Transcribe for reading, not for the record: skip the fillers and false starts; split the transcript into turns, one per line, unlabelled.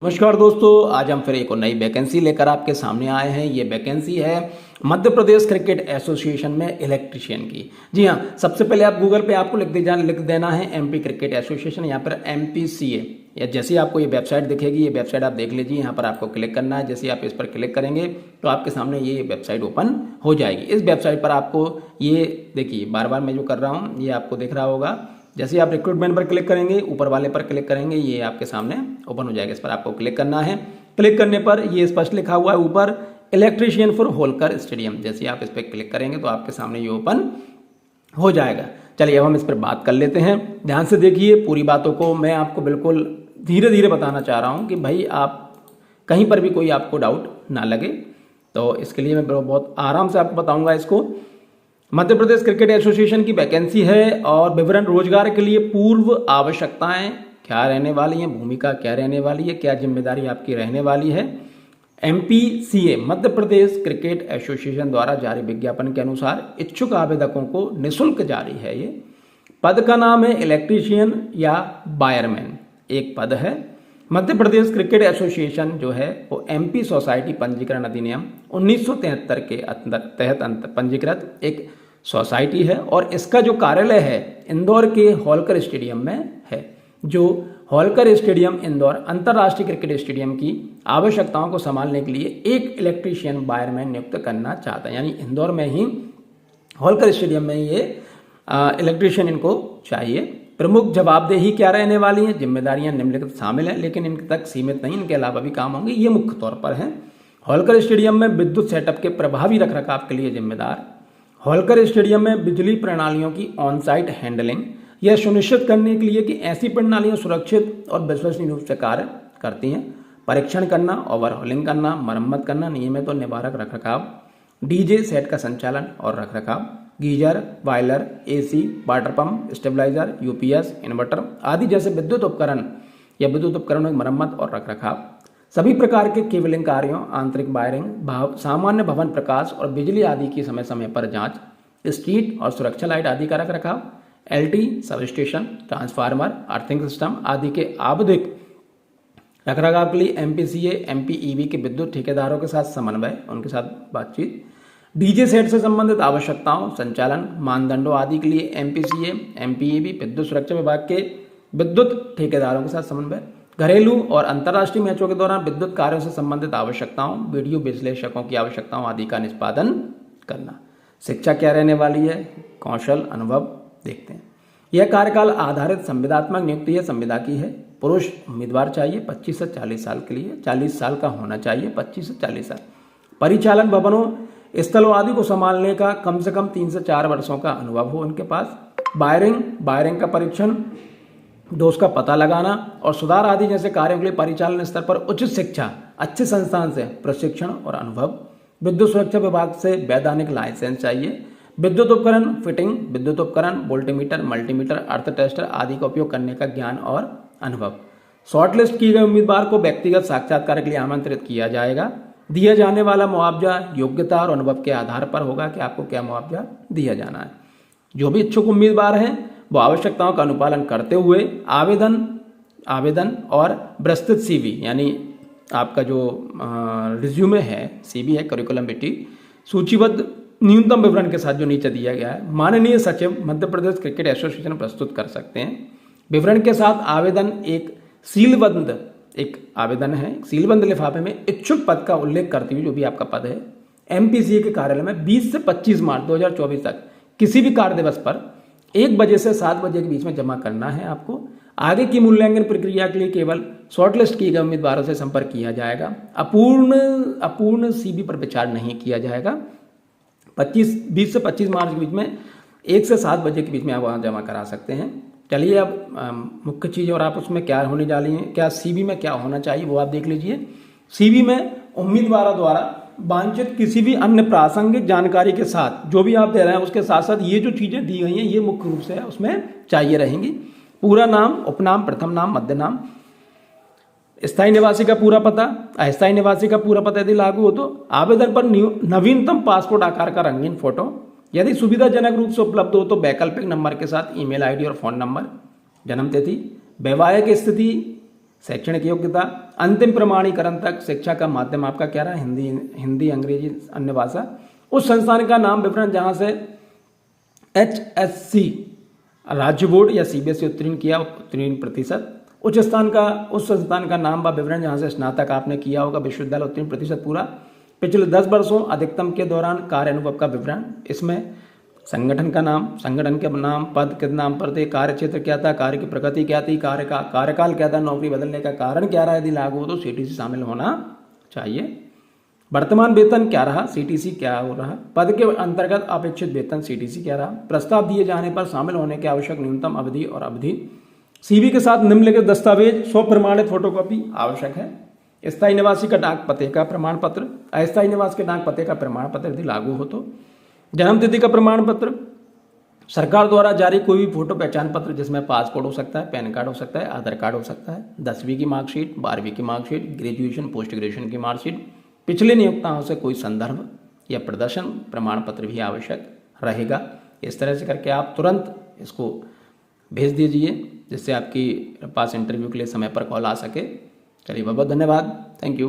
नमस्कार दोस्तों, आज हम फिर एक और नई वैकेंसी लेकर आपके सामने आए हैं। ये वैकेंसी है मध्य प्रदेश क्रिकेट एसोसिएशन में इलेक्ट्रीशियन की। जी हाँ, सबसे पहले आप गूगल पे आपको लिख देना है एमपी क्रिकेट एसोसिएशन, यहाँ पर MPCA। या जैसे ही आपको ये वेबसाइट दिखेगी, ये वेबसाइट आप देख लीजिए, यहाँ पर आपको क्लिक करना है। जैसे आप इस पर क्लिक करेंगे तो आपके सामने ये वेबसाइट ओपन हो जाएगी। इस वेबसाइट पर आपको ये देखिए, बार बार मैं जो कर रहा हूँ ये आपको दिख रहा होगा। जैसे आप रिक्रूटमेंट पर क्लिक करेंगे, ऊपर वाले पर क्लिक करेंगे, ये आपके सामने ओपन हो जाएगा। इस पर आपको क्लिक करना है। क्लिक करने पर ये स्पष्ट लिखा हुआ है ऊपर इलेक्ट्रीशियन फॉर होलकर स्टेडियम। जैसे आप इस पर क्लिक करेंगे तो आपके सामने ये ओपन हो जाएगा। चलिए अब हम इस पर बात कर लेते हैं। ध्यान से देखिए पूरी बातों को, मैं आपको बिल्कुल धीरे धीरे बताना चाह रहा हूँ कि भाई आप कहीं पर भी कोई आपको डाउट ना लगे। तो इसके लिए मैं बहुत आराम से आपको बताऊँगा इसको। मध्य प्रदेश क्रिकेट एसोसिएशन की वैकेंसी है और विवरण रोजगार के लिए पूर्व आवश्यकताएं क्या रहने वाली हैं, भूमिका क्या रहने वाली है, क्या जिम्मेदारी आपकी रहने वाली है। MPCA Madhya Pradesh cricket association द्वारा जारी विज्ञापन के अनुसार इच्छुक आवेदकों को निःशुल्क जारी है। ये पद का नाम है इलेक्ट्रीशियन या वायरमैन, एक पद है। मध्य प्रदेश क्रिकेट एसोसिएशन जो है वो MP सोसाइटी पंजीकरण अधिनियम 1973 के तहत पंजीकृत एक सोसाइटी है और इसका जो कार्यालय है इंदौर के होलकर स्टेडियम में है। जो होलकर स्टेडियम इंदौर अंतर्राष्ट्रीय क्रिकेट स्टेडियम की आवश्यकताओं को संभालने के लिए एक इलेक्ट्रीशियन वायरमैन नियुक्त करना चाहता है। यानी इंदौर में ही होलकर स्टेडियम में ये इलेक्ट्रीशियन इनको चाहिए। प्रमुख जवाबदेही क्या रहने वाली हैं, जिम्मेदारियां निम्नलिखित शामिल हैं, लेकिन इनके तक सीमित नहीं, इनके अलावा भी काम होंगे। ये मुख्य तौर पर हैं। होलकर स्टेडियम में विद्युत सेटअप के प्रभावी रखरखाव के लिए जिम्मेदार। होलकर स्टेडियम में बिजली प्रणालियों की ऑन साइट हैंडलिंग, यह सुनिश्चित करने के लिए कि ऐसी प्रणालियां सुरक्षित और विश्वसनीय रूप से कार्य करती हैं। परीक्षण करना, ओवरहॉलिंग करना, मरम्मत करना, नियमित और निवारक रखरखाव, DJ सेट का संचालन और रखरखाव, geyser, boiler, AC, water pump, stabiliser, UPS, inverter आदि जैसे विद्युत उपकरण या विद्युत उपकरणों की मरम्मत और रखरखाव, सभी प्रकार के केबलिंग कार्यों, आंतरिक वायरिंग, सामान्य भवन प्रकाश और बिजली आदि की समय समय पर जांच, स्ट्रीट और सुरक्षा लाइट आदि का रखरखाव, LT, sub station, transformer, earthing system आदि के आवधिक रखरखाव के लिए MPCA, MPEB के विद्युत ठेकेदारों के साथ समन्वय, उनके साथ बातचीत, DJ सेट से संबंधित आवश्यकताओं, संचालन, मानदंडों आदि के लिए MPCA, MPEB विद्युत सुरक्षा विभाग के विद्युत ठेकेदारों के साथ समन्वय, घरेलू और अंतर्राष्ट्रीय मैचों के दौरान विद्युत कार्यों से संबंधित आवश्यकताओं, वीडियो विश्लेषकों की आवश्यकताओं आदि का निष्पादन करना। शिक्षा क्या रहने वाली है, कौशल, अनुभव देखते हैं। यह कार्यकाल आधारित संविदात्मक नियुक्ति है, संविदा की है। पुरुष उम्मीदवार चाहिए 25 से 40 साल के लिए, 40 साल का होना चाहिए, 25 से 40 साल। परिचालन भवनों, स्थलों आदि को संभालने का कम से कम 3 से 4 वर्षों का अनुभव हो उनके पास। वायरिंग का परीक्षण, दोष का पता लगाना और सुधार आदि जैसे कार्यों के लिए परिचालन स्तर पर उचित शिक्षा, अच्छे संस्थान से प्रशिक्षण और अनुभव। विद्युत सुरक्षा विभाग से वैधानिक लाइसेंस चाहिए। विद्युत उपकरण फिटिंग, विद्युत उपकरण, वोल्टीमीटर, मल्टीमीटर, अर्थ टेस्टर आदि का उपयोग करने का ज्ञान और अनुभव। शॉर्टलिस्ट किए गए उम्मीदवार को व्यक्तिगत साक्षात्कार के लिए आमंत्रित किया जाएगा। दिया जाने वाला मुआवजा योग्यता और अनुभव के आधार पर होगा कि आपको क्या मुआवजा दिया जाना है। जो भी इच्छुक उम्मीदवार हैं वो आवश्यकताओं का अनुपालन करते हुए आवेदन और विस्तृत CV यानी आपका जो रिज्यूमे है, CV है, करिकुलम विटी सूचीबद्ध न्यूनतम विवरण के साथ जो नीचे दिया गया है, माननीय सचिव मध्य प्रदेश क्रिकेट एसोसिएशन प्रस्तुत कर सकते हैं। विवरण के साथ आवेदन एक आवेदन है सीलबंद लिफाफे में इच्छुक पद का उल्लेख करते हुए, जो भी आपका पद है, MPCA के कार्यालय में 20 से 25 मार्च 2024 तक किसी भी कार्य दिवस पर 1 बजे से 7 बजे के बीच में जमा करना है आपको। आगे की मूल्यांकन प्रक्रिया के लिए केवल शॉर्टलिस्ट किए गए उम्मीदवारों से संपर्क किया जाएगा। अपूर्ण CV पर विचार नहीं किया जाएगा। 20 से 25 मार्च के बीच में 1 से 7 बजे के बीच में आप वहाँ जमा करा सकते हैं। चलिए अब मुख्य चीज़ और आप उसमें क्या होने जा रही हैं, क्या CV में क्या होना चाहिए वो आप देख लीजिए। CV में उम्मीदवारों द्वारा वांछित किसी भी अन्य प्रासंगिक जानकारी के साथ जो भी आप दे रहे हैं उसके साथ साथ ये जो चीज़ें दी गई हैं ये मुख्य रूप से उसमें चाहिए रहेंगी। पूरा नाम, उपनाम, प्रथम नाम, मध्य नाम, स्थायी निवासी का पूरा पता, अस्थायी निवासी का पूरा पता यदि लागू हो तो आवेदन पर नवीनतम पासपोर्ट आकार का रंगीन फोटो, यदि सुविधाजनक रूप से उपलब्ध हो तो वैकल्पिक नंबर के साथ ईमेल ID और फ़ोन नंबर, जन्म तिथि, वैवाहिक स्थिति शैक्षणिक योग्यता, अंतिम प्रमाणीकरण तक शिक्षा का माध्यम आपका क्या रहा, हिंदी अंग्रेजी अन्य भाषा। उस संस्थान का नाम विवरण जहाँ से HSC राज्य बोर्ड या CBSE उत्तीर्ण किया, उत्तीर्ण प्रतिशत। उस संस्थान का नाम व विवरण जहाँ से स्नातक आपने किया होगा, विश्वविद्यालय उत्तीर्ण प्रतिशत पूरा। पिछले 10 वर्षों अधिकतम के दौरान कार्य अनुभव का विवरण। इसमें संगठन का नाम, संगठन के नाम, पद के नाम पर थे, कार्य क्षेत्र क्या था, कार्य की प्रगति क्या थी, कार्यकाल क्या था, नौकरी बदलने का कारण क्या रहा, यदि लागू हो तो CTC शामिल होना चाहिए। वर्तमान वेतन क्या रहा, CTC क्या हो रहा, पद के अंतर्गत अपेक्षित वेतन CTC क्या रहा, प्रस्ताव दिए जाने पर शामिल होने की आवश्यक न्यूनतम अवधि और अवधि। CV के साथ निम्नलिखित दस्तावेज स्वप्रमाणित फोटोकॉपी आवश्यक है। स्थायी निवासी का डाक पते का प्रमाण पत्र, अस्थायी निवास के डाक पते का प्रमाण पत्र यदि लागू हो तो। जन्म तिथि का प्रमाण पत्र, सरकार द्वारा जारी कोई भी फोटो पहचान पत्र जिसमें पासपोर्ट हो सकता है, पैन कार्ड हो सकता है, आधार कार्ड हो सकता है, 10वीं की मार्कशीट, 12वीं की मार्कशीट, ग्रेजुएशन पोस्ट ग्रेजुएशन की मार्कशीट, पिछले नियोक्ताओं से कोई संदर्भ या प्रदर्शन प्रमाण पत्र भी आवश्यक रहेगा। इस तरह से करके आप तुरंत इसको भेज दीजिए जिससे आपकी पास इंटरव्यू के लिए समय पर कॉल आ सके। चलिए बहुत बहुत धन्यवाद, थैंक यू।